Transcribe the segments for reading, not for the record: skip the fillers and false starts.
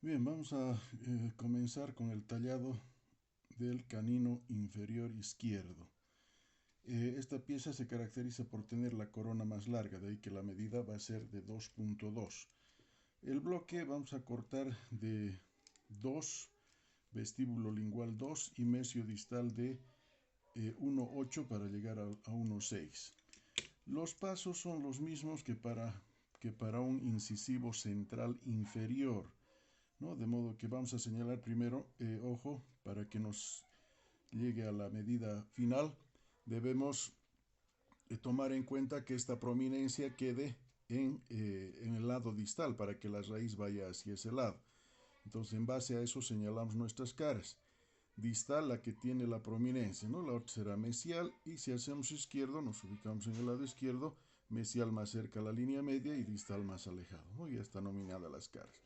Bien, vamos a comenzar con el tallado del canino inferior izquierdo. Esta pieza se caracteriza por tener la corona más larga, de ahí que la medida va a ser de 2.2. El bloque vamos a cortar de 2, vestíbulo lingual 2 y mesio distal de 1.8 para llegar a 1.6. Los pasos son los mismos que para un incisivo central inferior, ¿no? De modo que vamos a señalar primero, ojo, para que nos llegue a la medida final, debemos tomar en cuenta que esta prominencia quede en el lado distal para que la raíz vaya hacia ese lado. Entonces, en base a eso señalamos nuestras caras. Distal la que tiene la prominencia, ¿no? La otra será mesial, y si hacemos izquierdo, nos ubicamos en el lado izquierdo, mesial más cerca a la línea media y distal más alejado, ¿no? Ya está nominada las caras.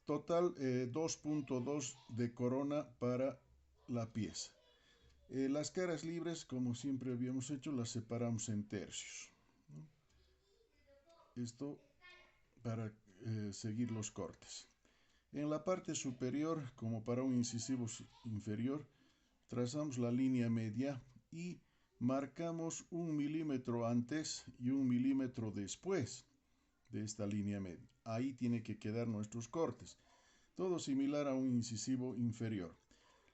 Total 2.2 de corona para la pieza. Las caras libres, como siempre habíamos hecho, las separamos en tercios, ¿no? Esto para seguir los cortes. En la parte superior, como para un incisivo inferior, trazamos la línea media y marcamos 1 milímetro antes y 1 milímetro después de esta línea media. Ahí tiene que quedar nuestros cortes. Todo similar a un incisivo inferior.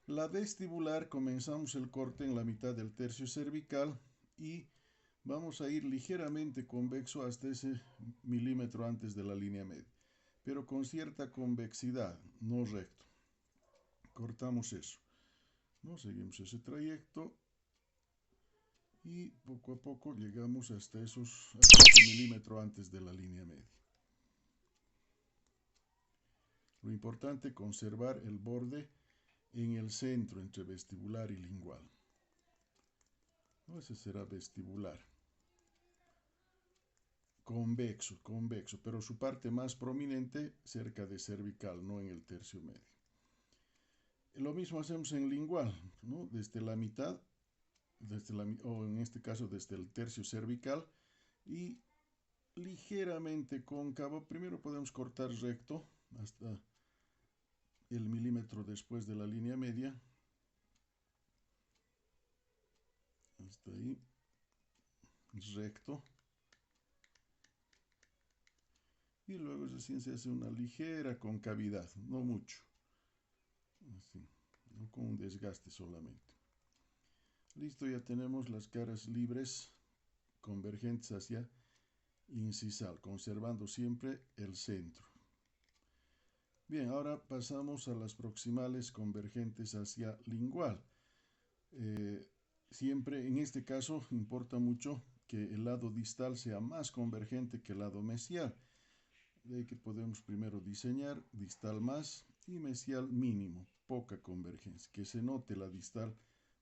La vestibular, comenzamos el corte en la mitad del tercio cervical y vamos a ir ligeramente convexo hasta ese milímetro antes de la línea media, pero con cierta convexidad, no recto. Cortamos eso, ¿no? Seguimos ese trayecto y poco a poco llegamos hasta ese milímetro antes de la línea media. Lo importante es conservar el borde en el centro entre vestibular y lingual. ¿No? Ese será vestibular. Convexo, pero su parte más prominente cerca de cervical, no en el tercio medio. Lo mismo hacemos en lingual, ¿no? Desde la mitad, o en este caso desde el tercio cervical, y ligeramente cóncavo. Primero podemos cortar recto hasta el milímetro después de la línea media, hasta ahí, recto, y luego recién se hace una ligera concavidad, no mucho, así, no con un desgaste solamente. Listo, ya tenemos las caras libres convergentes hacia incisal, conservando siempre el centro. Bien, ahora pasamos a las proximales convergentes hacia lingual. Siempre en este caso importa mucho que el lado distal sea más convergente que el lado mesial. De ahí que podemos primero diseñar distal más y mesial mínimo, poca convergencia, que se note la distal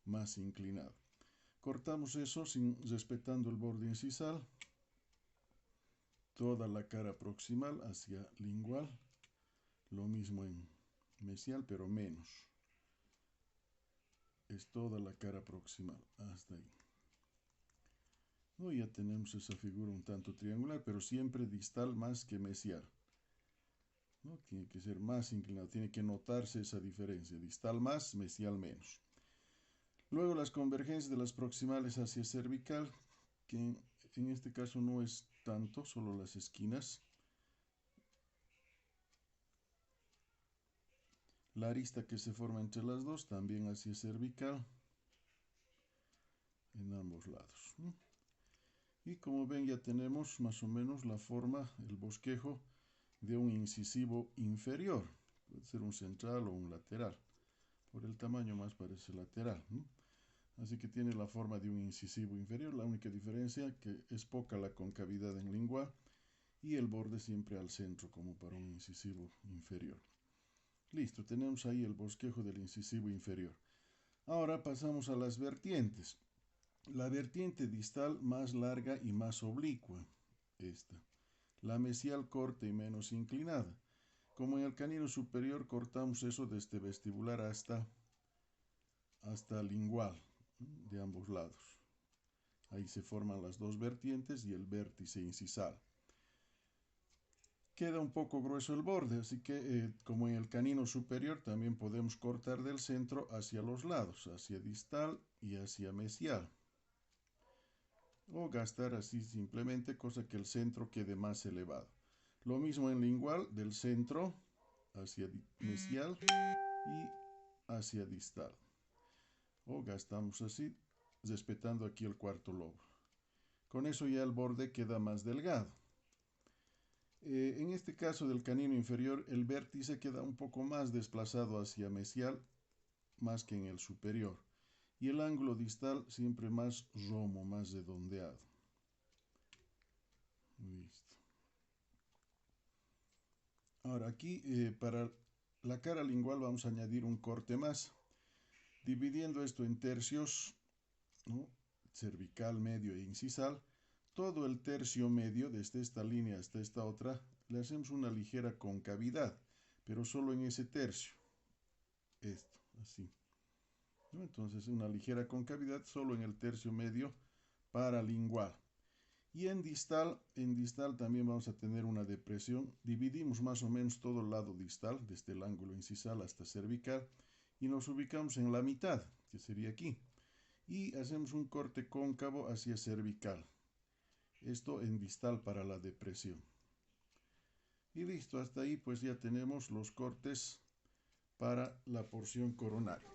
más inclinada. Cortamos eso respetando el borde incisal, toda la cara proximal hacia lingual, lo mismo en mesial, pero menos. Es toda la cara proximal, hasta ahí. ¿No? Ya tenemos esa figura un tanto triangular, pero siempre distal más que mesial, ¿no? Tiene que ser más inclinado, tiene que notarse esa diferencia, distal más, mesial menos. Luego las convergencias de las proximales hacia cervical, que en este caso no es tanto, solo las esquinas. La arista que se forma entre las dos también hacia cervical en ambos lados, ¿no? Y como ven, ya tenemos más o menos la forma, el bosquejo de un incisivo inferior. Puede ser un central o un lateral. Por el tamaño más parece lateral, ¿no? Así que tiene la forma de un incisivo inferior. La única diferencia que es poca la concavidad en lengua y el borde siempre al centro, como para un incisivo inferior. Listo, tenemos ahí el bosquejo del incisivo inferior. Ahora pasamos a las vertientes. La vertiente distal más larga y más oblicua, esta. La mesial corta y menos inclinada. Como en el canino superior, cortamos eso desde vestibular hasta lingual, de ambos lados. Ahí se forman las dos vertientes y el vértice incisal. queda un poco grueso el borde, así que como en el canino superior también podemos cortar del centro hacia los lados, hacia distal y hacia mesial. O gastar así simplemente, cosa que el centro quede más elevado. Lo mismo en lingual, del centro hacia mesial y hacia distal. O gastamos así, respetando aquí el cuarto lobo. Con eso ya el borde queda más delgado. En este caso del canino inferior, el vértice queda un poco más desplazado hacia mesial, más que en el superior. Y el ángulo distal siempre más romo, más redondeado. Listo. Ahora aquí para la cara lingual vamos a añadir un corte más, dividiendo esto en tercios, ¿no? Cervical, medio e incisal. Todo el tercio medio, desde esta línea hasta esta otra, le hacemos una ligera concavidad, pero solo en ese tercio. Esto, así, ¿no? Entonces una ligera concavidad solo en el tercio medio paralingual. Y en distal también vamos a tener una depresión. Dividimos más o menos todo el lado distal, desde el ángulo incisal hasta cervical, y nos ubicamos en la mitad, que sería aquí. Y hacemos un corte cóncavo hacia cervical. Esto en distal para la depresión. Y listo, hasta ahí pues ya tenemos los cortes para la porción coronaria.